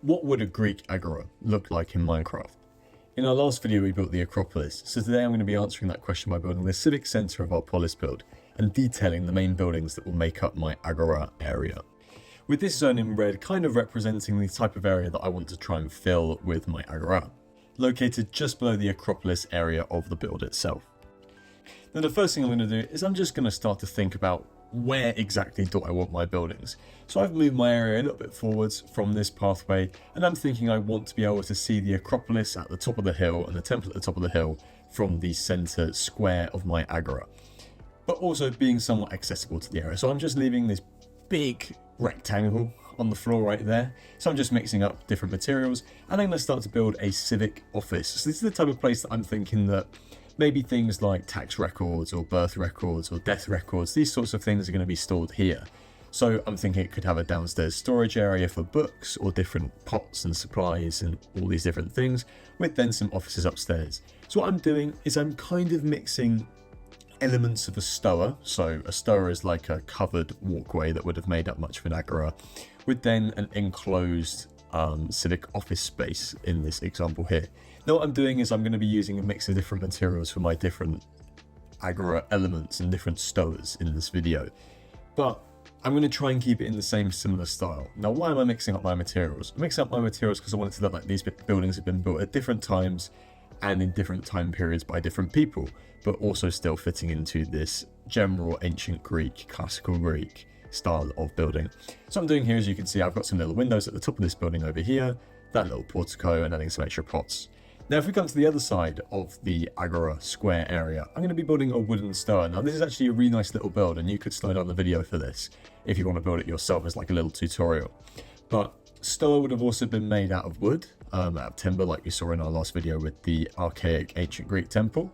What would a Greek agora look like in Minecraft? In our last video we built the Acropolis, so today I'm going to be answering that question by building the civic centre of our Polis build and detailing the main buildings that will make up my agora area. With this zone in red kind of representing the type of area that I want to try and fill with my agora, located just below the Acropolis area of the build itself. Now the first thing I'm going to do is I'm just going to start to think about where exactly do I want my buildings. So I've moved my area a little bit forwards from this pathway, and I'm thinking I want to be able to see the Acropolis at the top of the hill and the temple at the top of the hill from the centre square of my agora, but also being somewhat accessible to the area. So I'm just leaving this big rectangle on the floor right there. So I'm just mixing up different materials, and I'm going to start to build a civic office. So this is the type of place that I'm thinking that maybe things like tax records or birth records or death records, these sorts of things are going to be stored here. So I'm thinking it could have a downstairs storage area for books or different pots and supplies and all these different things, with then some offices upstairs. So what I'm doing is I'm kind of mixing elements of a stoa. So a stoa is like a covered walkway that would have made up much of an agora, with then an enclosed civic office space in this example here. Now what I'm doing is I'm going to be using a mix of different materials for my different agora elements and different stoas in this video, but I'm going to try and keep it in the same similar style. Now why am I mixing up my materials? I'm mixing up my materials because I wanted to look like these buildings have been built at different times and in different time periods by different people, but also still fitting into this general ancient Greek, classical Greek style of building. So what I'm doing here, as you can see, I've got some little windows at the top of this building over here, that little portico, and adding some extra pots. Now if we come to the other side of the agora square area, I'm going to be building a wooden stoa. Now this is actually a really nice little build, and you could slow down the video for this if you want to build it yourself as like a little tutorial. But stoa would have also been made out of wood, out of timber, like we saw in our last video with the archaic ancient Greek temple.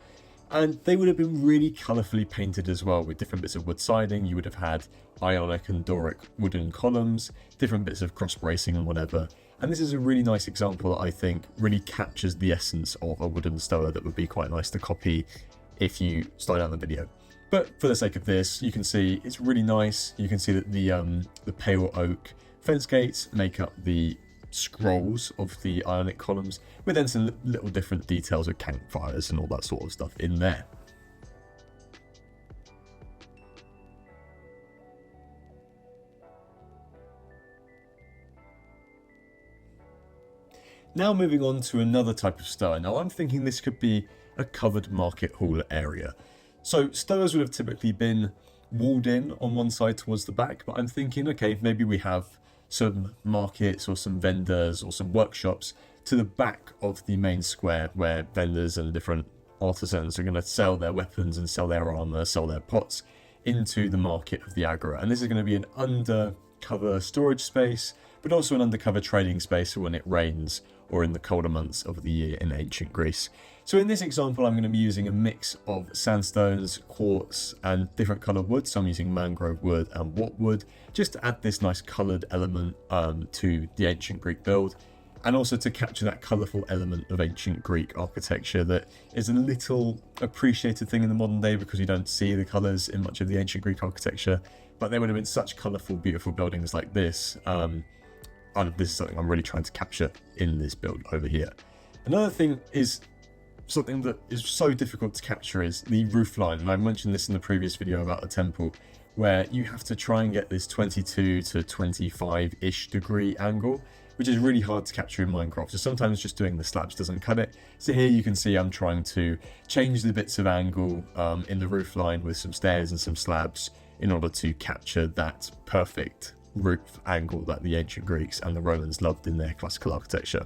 And they would have been really colourfully painted as well, with different bits of wood siding. You would have had Ionic and Doric wooden columns, different bits of cross bracing and whatever. And this is a really nice example that I think really captures the essence of a wooden stoa that would be quite nice to copy if you slow down the video. But for the sake of this, you can see it's really nice. You can see that the pale oak fence gates make up the scrolls of the Ionic columns, with then some little different details of campfires and all that sort of stuff in there. Now moving on to another type of stoa. Now I'm thinking this could be a covered market hall area. So stoas would have typically been walled in on one side towards the back, but I'm thinking, okay, maybe we have some markets or some vendors or some workshops to the back of the main square, where vendors and different artisans are going to sell their weapons and sell their armor, sell their pots into the market of the agora. And this is going to be an undercover storage space, but also an undercover trading space for when it rains or in the colder months of the year in ancient Greece. So in this example, I'm going to be using a mix of sandstones, quartz, and different coloured wood. So I'm using mangrove wood and whatwood, just to add this nice coloured element to the ancient Greek build, and also to capture that colourful element of ancient Greek architecture that is a little appreciated thing in the modern day because you don't see the colours in much of the ancient Greek architecture, but they would have been such colourful, beautiful buildings like this. This is something I'm really trying to capture in this build over here. Another thing is something that is so difficult to capture is the roof line, and I mentioned this in the previous video about the temple, where you have to try and get this 22 to 25-ish degree angle, which is really hard to capture in Minecraft. So sometimes just doing the slabs doesn't cut it. So here you can see I'm trying to change the bits of angle in the roof line with some stairs and some slabs in order to capture that perfect roof angle that the ancient Greeks and the Romans loved in their classical architecture.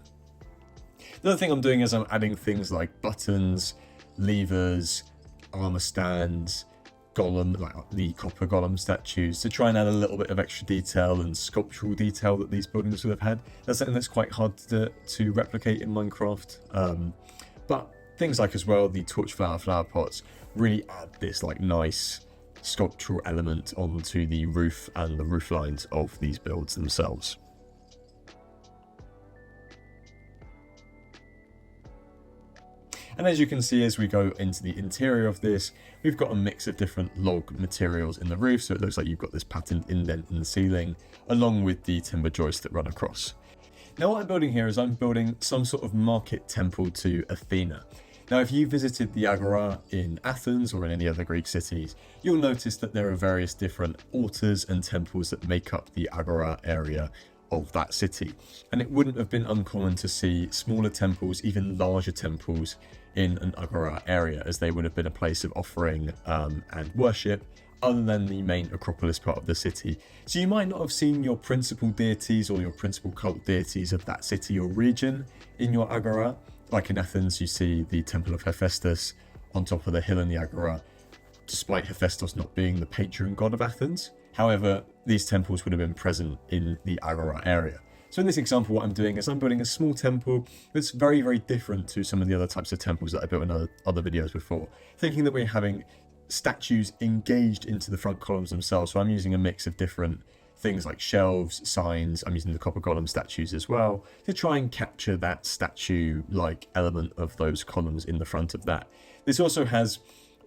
The other thing I'm doing is I'm adding things like buttons, levers, armor stands, golem, like the copper golem statues, to try and add a little bit of extra detail and sculptural detail that these buildings would have had. That's something that's quite hard to replicate in Minecraft. But things like as well the torchflower flower pots really add this like nice sculptural element onto the roof and the roof lines of these builds themselves. And as you can see, as we go into the interior of this, we've got a mix of different log materials in the roof, so it looks like you've got this patterned indent in the ceiling, along with the timber joists that run across. Now what I'm building here is I'm building some sort of market temple to Athena. Now if you visited the Agora in Athens or in any other Greek cities, you'll notice that there are various different altars and temples that make up the Agora area of that city. And it wouldn't have been uncommon to see smaller temples, even larger temples in an Agora area, as they would have been a place of offering and worship other than the main Acropolis part of the city. So you might not have seen your principal deities or your principal cult deities of that city or region in your Agora. Like in Athens, you see the Temple of Hephaestus on top of the hill in the Agora, despite Hephaestus not being the patron god of Athens. However, these temples would have been present in the Agora area. So in this example, what I'm doing is I'm building a small temple that's very, very different to some of the other types of temples that I built in other videos before, thinking that we're having statues engaged into the front columns themselves. So I'm using a mix of different things like shelves, signs. I'm using the copper column statues as well to try and capture that statue-like element of those columns in the front of that. This also has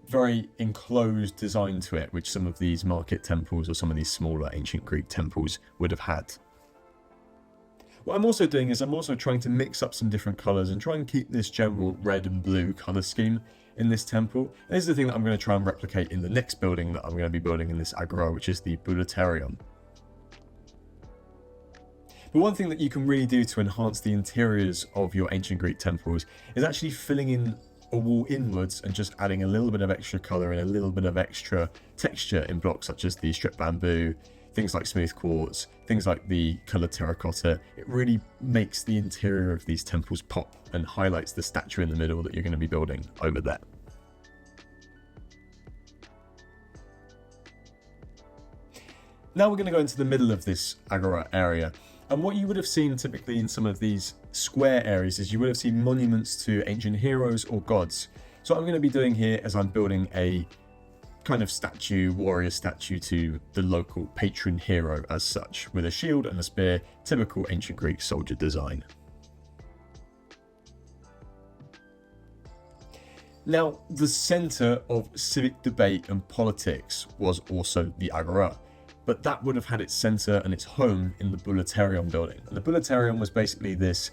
very enclosed design to it, which some of these market temples or some of these smaller ancient Greek temples would have had. What I'm also doing is I'm also trying to mix up some different colours and try and keep this general red and blue colour scheme in this temple. And this is the thing that I'm going to try and replicate in the next building that I'm going to be building in this Agora, which is the Bulletarium. But one thing that you can really do to enhance the interiors of your ancient Greek temples is actually filling in a wall inwards and just adding a little bit of extra colour and a little bit of extra texture in blocks such as the strip bamboo, things like smooth quartz, things like the coloured terracotta. It really makes the interior of these temples pop and highlights the statue in the middle that you're going to be building over there. Now we're going to go into the middle of this Agora area. And what you would have seen typically in some of these square areas is you would have seen monuments to ancient heroes or gods. So what I'm going to be doing here is I'm building a kind of statue, warrior statue to the local patron hero as such, with a shield and a spear, typical ancient Greek soldier design. Now, the centre of civic debate and politics was also the Agora, but that would have had its centre and its home in the Bulletarium building. And the Bulletarium was basically this,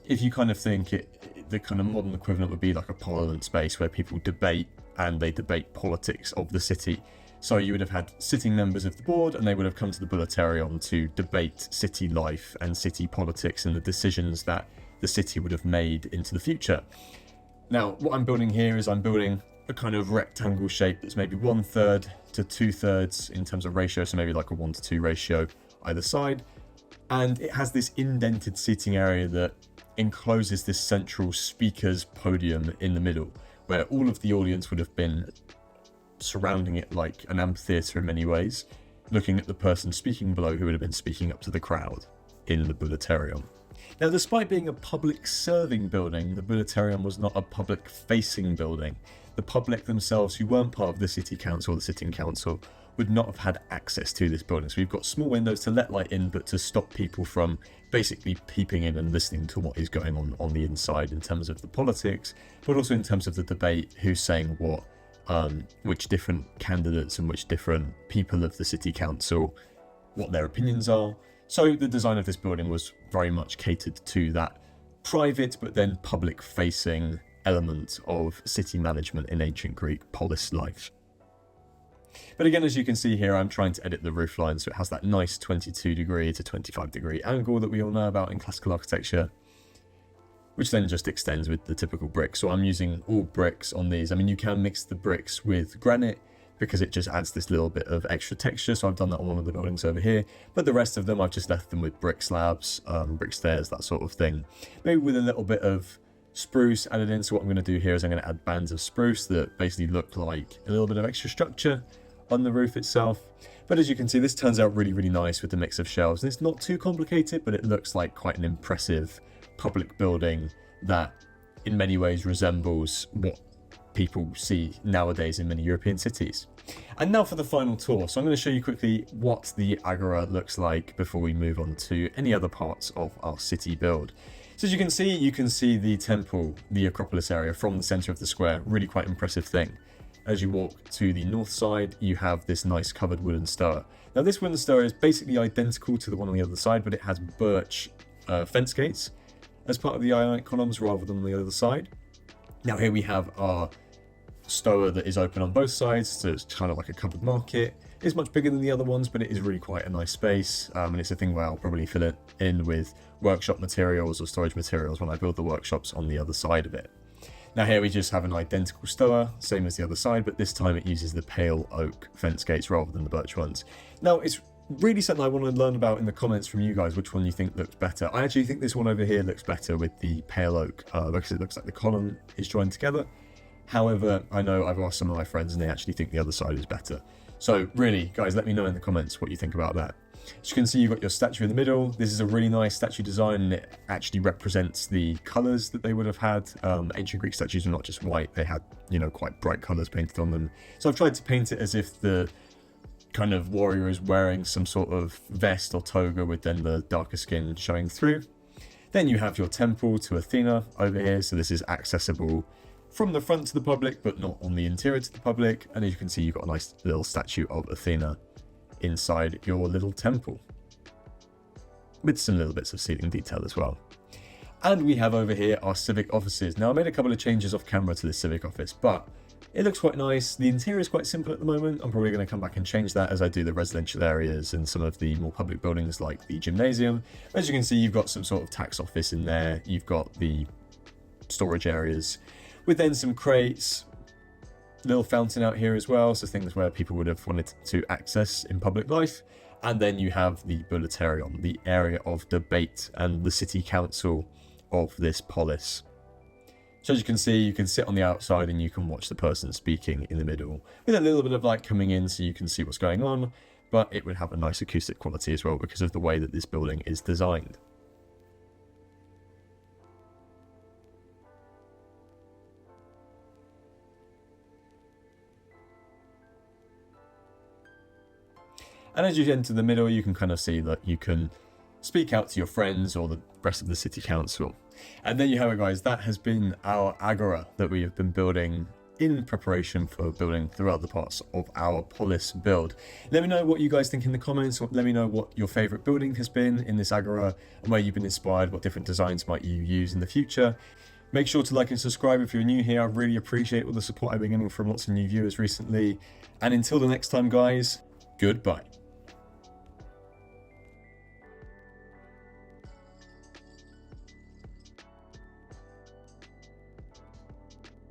if you kind of think it, the kind of modern equivalent would be like a parliament space where people debate and they debate politics of the city. So you would have had sitting members of the board and they would have come to the Bulletarium to debate city life and city politics and the decisions that the city would have made into the future. Now, what I'm building here is I'm building a kind of rectangle shape that's maybe 1/3 to 2/3 in terms of ratio, so maybe like a 1:2 ratio either side. And it has this indented seating area that encloses this central speaker's podium in the middle, where all of the audience would have been surrounding it like an amphitheatre in many ways, looking at the person speaking below who would have been speaking up to the crowd in the Bulletarium. Now, despite being a public serving building, the Bulletarium was not a public facing building. The public themselves, who weren't part of the city council or the sitting council, would not have had access to this building. So we've got small windows to let light in, but to stop people from basically peeping in and listening to what is going on the inside in terms of the politics, but also in terms of the debate, who's saying what, which different candidates and which different people of the city council, what their opinions are. So the design of this building was very much catered to that private but then public facing element of city management in ancient Greek polis life. But again, as you can see here, I'm trying to edit the roof line so it has that nice 22° to 25° angle that we all know about in classical architecture, which then just extends with the typical brick. So I'm using all bricks on these. I mean, you can mix the bricks with granite because it just adds this little bit of extra texture. So I've done that on one of the buildings over here, but the rest of them I've just left them with brick slabs, brick stairs, that sort of thing. Maybe with a little bit of spruce added in. So what I'm going to do here is I'm going to add bands of spruce that basically look like a little bit of extra structure on the roof itself. But as you can see, this turns out really, really nice with the mix of shelves. And it's not too complicated, but it looks like quite an impressive public building that in many ways resembles what people see nowadays in many European cities. And now for the final tour. So I'm going to show you quickly what the Agora looks like before we move on to any other parts of our city build. So as you can see the temple, the Acropolis area from the center of the square. Really quite impressive thing. As you walk to the north side, you have this nice covered wooden Stur. Now this wooden Stur is basically identical to the one on the other side, but it has birch fence gates as part of the ionic columns rather than the other side. Now here we have our stoa that is open on both sides, so it's kind of like a covered market. It's much bigger than the other ones, but it is really quite a nice space, and it's a thing where I'll probably fill it in with workshop materials or storage materials when I build the workshops on the other side of it. Now here we just have an identical stoa, same as the other side, but this time it uses the pale oak fence gates rather than the birch ones. Now it's really something I want to learn about in the comments from you guys, which one you think looks better. I actually think this one over here looks better with the pale oak, because it looks like the column is joined together. However, I know I've asked some of my friends and they actually think the other side is better. So really, guys, let me know in the comments what you think about that. As you can see, you've got your statue in the middle. This is a really nice statue design, and it actually represents the colours that they would have had. Ancient Greek statues were not just white, they had, you know, quite bright colours painted on them. So I've tried to paint it as if the kind of warrior is wearing some sort of vest or toga with then the darker skin showing through. Then you have your temple to Athena over here, so this is accessible from the front to the public, but not on the interior to the public. And as you can see, you've got a nice little statue of Athena inside your little temple, with some little bits of ceiling detail as well. And we have over here our civic offices. Now I made a couple of changes off camera to this civic office, but it looks quite nice. The interior is quite simple at the moment. I'm probably going to come back and change that as I do the residential areas and some of the more public buildings like the gymnasium. As you can see, you've got some sort of tax office in there. You've got the storage areas with then some crates, little fountain out here as well, so things where people would have wanted to access in public life. And then you have the Bulletarium, the area of debate and the city council of this polis. So as you can see, you can sit on the outside and you can watch the person speaking in the middle, with a little bit of light coming in so you can see what's going on, but it would have a nice acoustic quality as well because of the way that this building is designed. And as you enter the middle, you can kind of see that you can speak out to your friends or the rest of the city council. And there you have it, guys. That has been our agora that we have been building in preparation for building the other parts of our polis build. Let me know what you guys think in the comments, or let me know what your favorite building has been in this agora and where you've been inspired, what different designs might you use in the future. Make sure to like and subscribe if you're new here. I really appreciate all the support I've been getting from lots of new viewers recently. And until the next time, guys, goodbye.